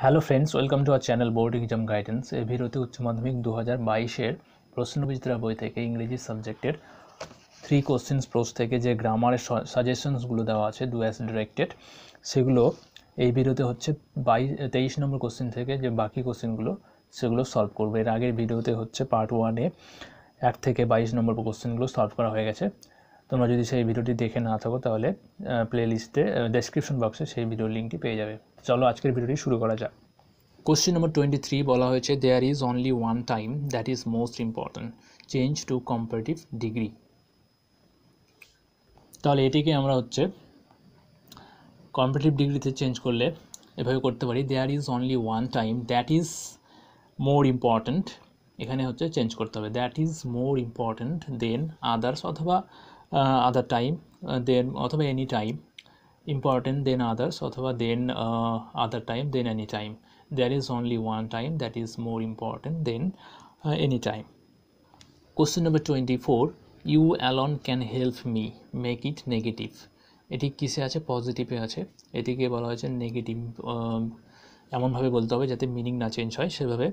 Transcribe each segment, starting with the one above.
Hello friends, welcome to our channel board exam guidance. এই ভিডিওতে উচ্চ মাধ্যমিক 2022-এর প্রশ্নবিচিত্রা বই থেকে ইংরেজি সাবজেক্টের 3 কোশ্চেন্স প্রোস থেকে যে গ্রামারের সাজেশনসগুলো দেওয়া আছে ডু অ্যাজ ডিরেক্টেড, সেগুলো এই ভিডিওতে হচ্ছে 23 নম্বর কোশ্চেন থেকে যে বাকি কোশ্চেনগুলো সেগুলো সলভ করবে। এর আগের ভিডিওতে হচ্ছে পার্ট 1-এ 1 থেকে 22 নম্বর কোশ্চেনগুলো সলভ করা হয়ে গেছে। তোমরা যদি সেই ভিডিওটি দেখে না থাকো তাহলে প্লেলিস্টে ডেসক্রিপশন বক্সে সেই ভিডিওর লিঙ্কটি পেয়ে যাবে। চলো আজকের ভিডিওটি শুরু করা যাক। কোশ্চেন নম্বর 23 বলা হয়েছে there is only one time that is most important, change to comparative degree. তাহলে এটিকে আমরা হচ্ছে কম্পারেটিভ ডিগ্রিতে চেঞ্জ করলে এভাবে করতে পারি, there is only one time that is more important. এখানে হচ্ছে চেঞ্জ করতে হবে that is more important than others, অথবা আদার টাইম দেন, অথবা any time, important than others, অথবা than other time than any time. There is only one time that is more important than any time. Question number 24, you alone can help me, make it negative. এটি কিসে আছে? পজিটিভে আছে। এটিকে বলা হয়েছে negative, এমনভাবে বলতে হবে যাতে মিনিং না চেঞ্জ হয়, সেভাবে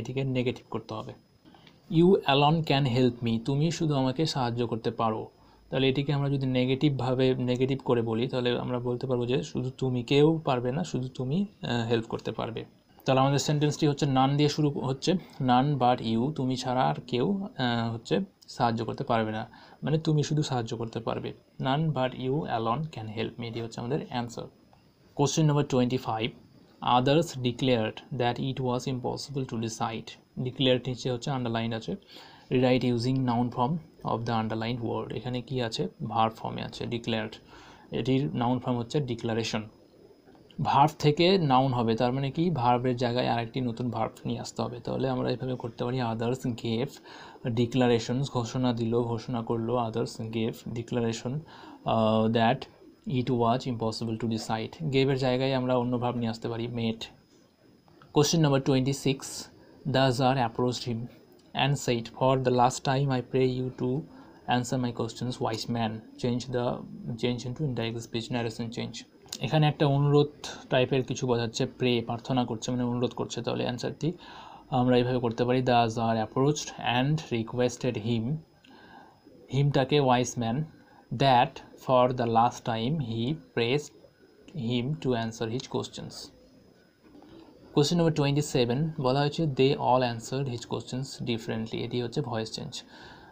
এটিকে নেগেটিভ করতে হবে। You alone can help me, তুমি শুধু আমাকে সাহায্য করতে পারো। তাহলে এটিকে আমরা যদি নেগেটিভ করে বলি তাহলে আমরা বলতে পারবো যে শুধু তুমি, কেউ পারবে না, শুধু তুমি হেল্প করতে পারবে। তাহলে আমাদের সেন্টেন্সটি হচ্ছে নান দিয়ে শুরু হচ্ছে, নান বাট ইউ, তুমি ছাড়া আর কেউ হচ্ছে সাহায্য করতে পারবে না, মানে তুমি শুধু সাহায্য করতে পারবে। None but you alone can help me, এটি হচ্ছে আমাদের answer. Question number 25, others declared that it was impossible to decide. Declared নিচে হচ্ছে আন্ডারলাইন আছে, rewrite using noun form of the underline word. এখানে কি আছে? ভার্ব ফর্মে আছে ডিক্লেয়ার্ড, এটির নাউন ফর্ম হচ্ছে ডিক্লারেশন। ভার্ব থেকে নাউন হবে, তার মানে কি ভার্বের জায়গায় আরেকটি নতুন ভার্ব নিয়ে আসতে হবে। তাহলে আমরা এইভাবে করতে পারি, আদার্স গেভ ডিক্লারেশনস, ঘোষণা দিল, ঘোষণা করলো, others gave declaration that it was impossible to decide. গেভের জায়গায় আমরা অন্য ভার্ব নিয়ে আসতে পারি, made. Question number 26, the tsar approached him and said, for the last time I pray you to answer my questions, wise man. Change into indirect speech, narration change. এখানে একটা অনুরোধ টাইপের কিছু বোঝাচ্ছে, প্রে প্রার্থনা করছে মানে অনুরোধ করছে। তাহলে অ্যান্সারটি আমরা এইভাবে করতে পারি, the tsar approached and requested হিমটাকে wise man, that for the last time he pressed him to answer his questions. Question number 27 বলা হয়েছে they all answered his questions differently, এটি হচ্ছে ভয়েস চেঞ্জ।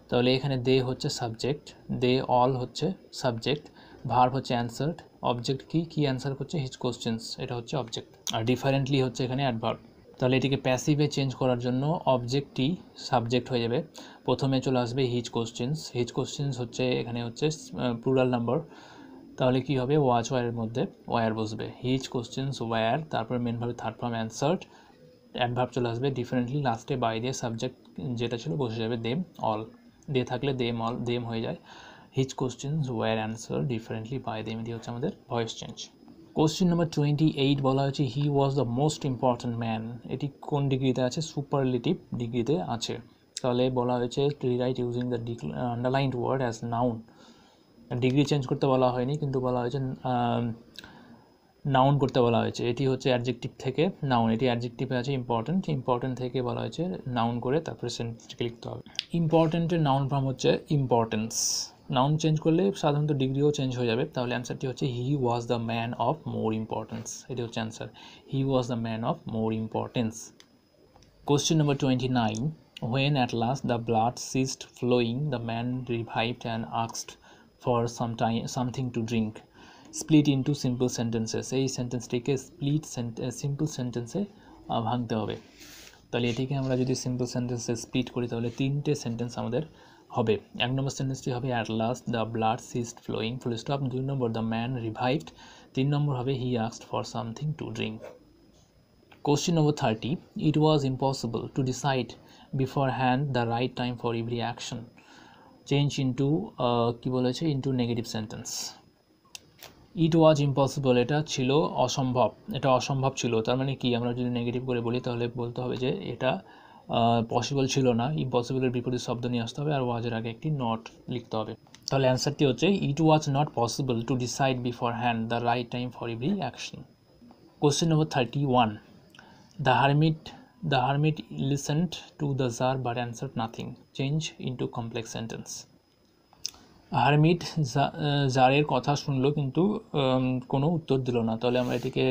তাহলে এখানে দে হচ্ছে সাবজেক্ট, দে অল হচ্ছে subject, verb হচ্ছে অ্যান্সার্ড, অবজেক্ট কি অ্যান্সার করছে হিজ কোশ্চেন্স, এটা হচ্ছে অবজেক্ট, আর ডিফারেন্টলি হচ্ছে এখানে অ্যাডভার্ব। তাহলে এটিকে প্যাসিভে চেঞ্জ করার জন্য অবজেক্টটি সাবজেক্ট হয়ে যাবে, প্রথমে চলে আসবে হিজ কোশ্চেন্স হচ্ছে এখানে হচ্ছে প্লুরাল নাম্বার। তাহলে কি হবে? ওয়াচ ওয়ারের মধ্যে ওয়ার বসবে, হিজ কোশ্চেন্স ওয়ার, তারপর মেন ভাবে থার্ড ফর্ম অ্যান্সার্ড, অ্যাডভার্ব চলে আসবে ডিফারেন্টলি, লাস্টে বাই দিয়ে সাবজেক্ট যেটা ছিল বসে যাবে দেম অল, দে থাকলে দেম হয়ে যায়, his questions were answer differently by them, এটি হচ্ছে আমাদের ভয়েস চেঞ্জ। কোশ্চেন নাম্বার 28 বলা হয়েছে he was the most important man, এটি কোন ডিগ্রিতে আছে? সুপারলেটিভ ডিগ্রিতে আছে। তাহলে বলা হয়েছে rewrite using the underlined word as noun, degree change করতে বলা হয়নি, কিন্তু বলা হয়েছে নাউন করতে বলা হয়েছে। এটি হচ্ছে অ্যাডজেক্টিভ থেকে নাউন, এটি অ্যাডজেক্টিভে আছে ইম্পর্ট্যান্ট থেকে বলা হয়েছে নাউন করে তারপরে সেন্টেন্সটিকে লিখতে হবে। ইম্পর্ট্যান্টের নাউন ফর্ম হচ্ছে ইম্পর্টেন্স, নাউন চেঞ্জ করলে সাধারণত ডিগ্রিও চেঞ্জ হয়ে যাবে। তাহলে অ্যান্সারটি হচ্ছে he was the man of more importance, এটি হচ্ছে answer, he was the man of more importance. Question number 29, when at last the blood ceased flowing, the man revived and asked for something to drink. Split into simple sentences, এই সেন্টেন্সটিকে simple সেন্টেন্সে ভাঙতে হবে। তাহলে এটিকে আমরা যদি simple সেন্টেন্সে split করি তাহলে 3টে সেন্টেন্স আমাদের হবে। 1 নম্বর সেন্টেন্সটি হবে at last the blood ceased flowing, full stop. 2 number the man revived. 3 number হবে he asked for something to drink. Question number 30, it was impossible to decide beforehand the right time for every action. Change into কি বলেছে into negative sentence. It was impossible, এটা ছিল অসম্ভব, এটা অসম্ভব ছিল, তার মানে কি আমরা যদি নেগেটিভ করে বলি তাহলে বলতে হবে যে এটা পসিবল ছিল না, ইম্পসিবলের বিপরীত শব্দ নিয়ে আসতে হবে আর ওয়াজের আগে একটি নট লিখতে হবে। তাহলে অ্যান্সারটি হচ্ছে it was not possible to decide beforehand the right time for every action. Question number 31. The hermit listened to the jar but answered nothing. Change into complex sentence. Hermit জারের কথা শুনলো কিন্তু কোনো উত্তর দিল না, তাহলে আমরা এটিকে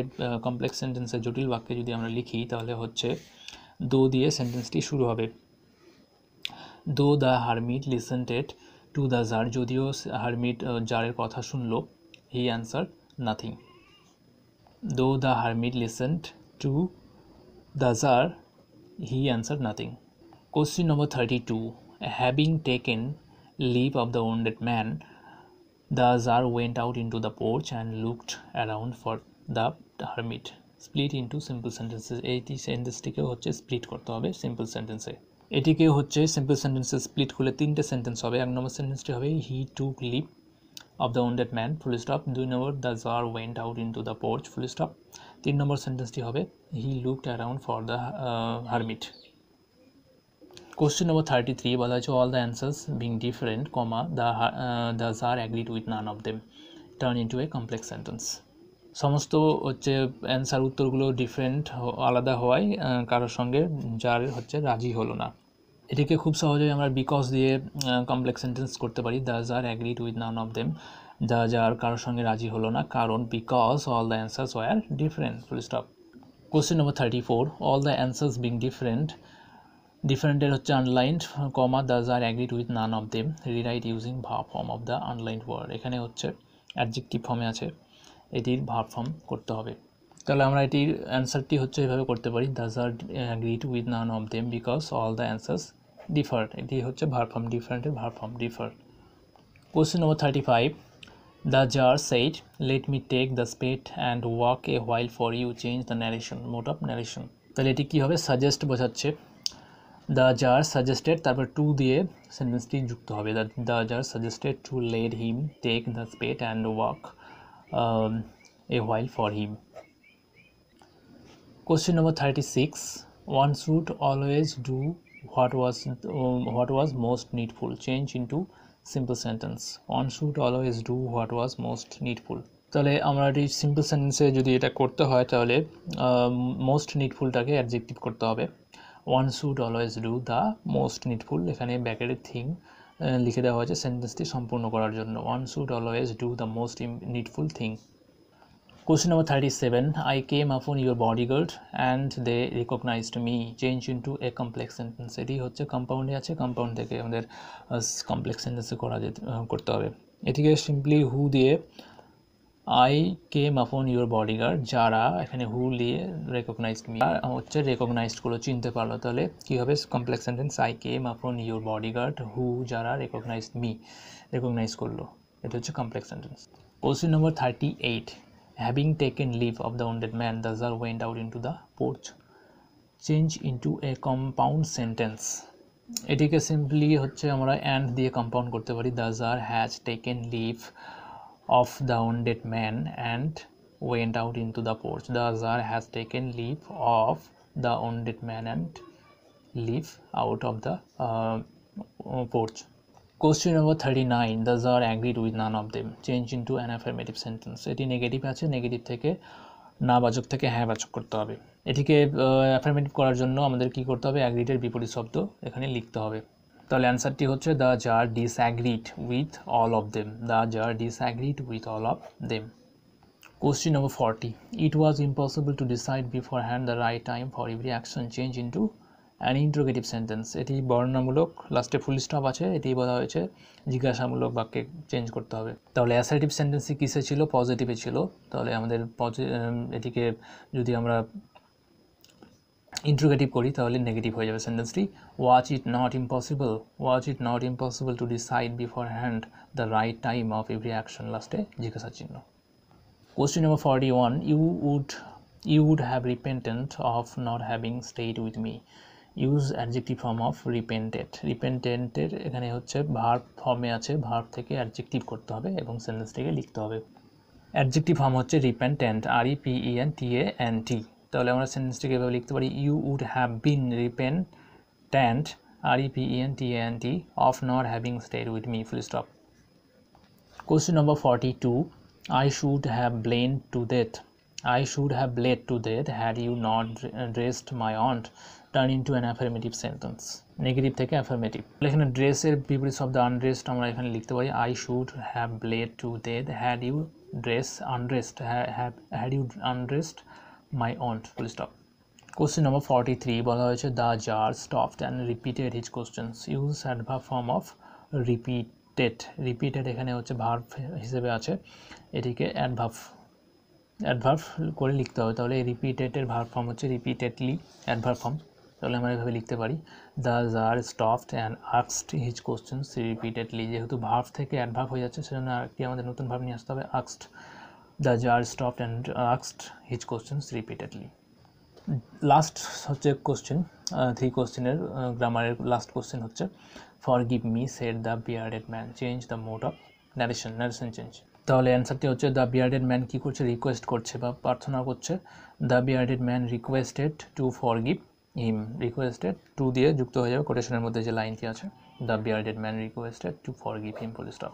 কমপ্লেক্স সেন্টেন্সে জটিল বাক্যে যদি আমরা লিখি তাহলে হচ্ছে দো দিয়ে সেন্টেন্সটি শুরু হবে। Though the hermit listened to the tsar, যদিও হারমিট জারের কথা শুনলো, he answer nothing. Though the hermit listened to the tsar, he answer nothing. Question number 32. Having taken leave of the wounded man, the jar went out into the porch and looked around for the hermit. Split into simple sentences. এই সেন্টেন্সটিকেও হচ্ছে split করতে হবে simple সেন্টেন্সে। এটিকে হচ্ছে simple সেন্টেন্সে split করলে তিনটে সেন্টেন্স হবে। এক নম্বর সেন্টেন্সটি হবে he took leave of the wounded man, full stop. 2 number, the jar went out into the porch, full stop. 3 number সেন্টেন্সটি হবে he looked around for the hermit. Question number 33 বলা হয়েছে all the answers being different, comma the jar agreed with none of them, turn into a complex sentence. সমস্ত হচ্ছে answer উত্তরগুলো different আলাদা হওয়ায় কারোর সঙ্গে জার হচ্ছে রাজি হলো না। এটিকে খুব সহজেই আমরা বিকজ দিয়ে কমপ্লেক্স সেন্টেন্স করতে পারি। The tsar agreed with none of them, the tsar কারোর সঙ্গে রাজি হলো না কারণ because all the answers were different, full stop. Question number 34. All the answers being different, ডিফারেন্টের হচ্ছে underlined, comma the tsar agreed with none of them, rewrite using verb form of the underlined word. এখানে হচ্ছে adjective ফর্মে আছে, এটির verb form করতে হবে। তাহলে আমরা এটির অ্যান্সারটি হচ্ছে এভাবে করতে পারি, the tsar agreed with none of them because all the answers differed. এটি হচ্ছে ভার্ব ফর্ম, ডিফারেন্টের verb form differ. Question number 35. The tsar said let me take the spade and walk a while for you, change the narration, mode of narration. তাহলে এটি কী হবে, suggest বোঝাচ্ছে। The tsar suggested, তারপর to দিয়ে সেন্টেন্সটি যুক্ত হবে। The tsar suggested to let him take the spade and walk a while for him. Question number 36. One should always do what was most needful, change into simple sentence. One should always do what was most needful. তাহলে আমরা এই simple সেন্টেন্সে যদি এটা করতে হয় তাহলে most নিডফুলটাকে adjective করতে হবে। One should always do the most needful, এখানে ব্যাকেটের থিং লিখে দেওয়া হয়েছে সেন্টেন্সটি সম্পূর্ণ করার জন্য। One should always do the most needful thing. Question number 37. I came upon your bodyguard and they recognized me, change into a complex sentence. এটি হচ্ছে কম্পাউন্ডে আছে, কম্পাউন্ড থেকে আমাদের কমপ্লেক্স সেন্টেন্সে করতে হবে। এটিকে সিম্পলি হু দিয়ে আই কেম আপন ইউর বডিগার্ড, যারা এখানে হু দিয়ে রেকগনাইজড মি হচ্ছে রেকগনাইজডগুলো চিনতে পারলো, তাহলে কী হবে কমপ্লেক্স সেন্টেন্স, আই কেম আপন ইউর বডিগার্ড, হু যারা রেকগনাইজড মি রেকগনাইজ করলো, এটা হচ্ছে complex sentence. Question number 38. Having taken leave of the wounded man, the jar went out into the porch, change into a compound sentence. এটিকে simply হচ্ছে আমরা and দিয়ে compound করতে পারি। The czar has taken leave of the wounded man and went out into the porch. The jar has taken leave of the wounded man and leave out of the porch. Question number 39. The jar agreed with none of them, change into an affirmative sentence. এটি negative আছে, negative থেকে না বাচক থেকে হ্যাঁ বাচক করতে হবে। এটিকে অ্যাফার্মেটিভ করার জন্য আমাদের কি করতে হবে, অ্যাগ্রিডের বিপরীত শব্দ এখানে লিখতে হবে। তাহলে অ্যান্সারটি হচ্ছে the tsar disagreed with all of them, the tsar disagreed with all of them. Question number 40. It was impossible to decide beforehand the right time for every action, change into an interrogative sentence. এটি বর্ণনামূলক, লাস্টে full stop আছে, এটি বলা হয়েছে জিজ্ঞাসামূলক বাক্যে change করতে হবে। তাহলে অ্যাসার্টিভ সেন্টেন্সই কিসে ছিল, পজিটিভে ছিল, তাহলে আমাদের এটিকে যদি আমরা ইন্টারোগেটিভ করি তাহলে নেগেটিভ হয়ে যাবে সেন্টেন্সটি। Was it not impossible to decide beforehand the right time of every action, লাস্টে জিজ্ঞাসা চিহ্ন। Question number 41. You would have repented of not having stayed with me, use adjective form of repented. রিপেন্টেন্টের এখানে হচ্ছে verb ফর্মে আছে, verb থেকে adjective করতে হবে এবং সেন্টেন্সটিকে লিখতে হবে। অ্যাডজেক্টিভ ফর্ম হচ্ছে রিপেন্টেন্ট, REPENTANT। তাহলে আমরা সেন্টেন্সটিকে এভাবে লিখতে পারি, you would have been repentant, REPENTANT, of not having stayed with me, full stop. Question number 42. I should have blamed to death, I should have bled to death had you not dressed my aunt turn into an affirmative sentence. Negative থেকে affirmative. এখানে ড্রেসের বিপরীত শব্দ আনড্রেসড আমরা এখানে লিখতে পারি I should have bled to death had you undressed my aunt. Full stop. Question number 43 বলা হয়েছে the jar stopped and repeated his questions. Use adverb form of repeated এখানে হচ্ছে ভার্ব হিসেবে আছে, এটিকে অ্যাডভার্ব করে লিখতে হবে। তাহলে রিপিটেডের ভার্ব ফর্ম হচ্ছে রিপিটেডলি অ্যাডভার্ব ফর্ম। তাহলে আমরা এভাবে লিখতে পারি the czar stopped and asked his questions repeatedly. যেহেতু ভার্ব থেকে অ্যাডভার্ব হয়ে যাচ্ছে সেজন্য আরেকটি আমাদের নতুন ভার্ব নিয়ে আসতে হবে asked. The czar stopped and asked his questions repeatedly. Last হচ্ছে কোশ্চেন, 3 কোশ্চেনের গ্রামারের লাস্ট কোশ্চেন হচ্ছে forgive me said the bearded man, change the mode of narration change. তাহলে অ্যান্সারটি হচ্ছে দ্য বিয়ার্ডেড ম্যান কী করছে, রিকোয়েস্ট করছে বা প্রার্থনা করছে। The bearded man requested to forgive him, requested to দিয়ে যুক্ত হয়ে যাবে কোটেশনের মধ্যে যে লাইনটি আছে, the bearded man requested to forgive him. Full stop.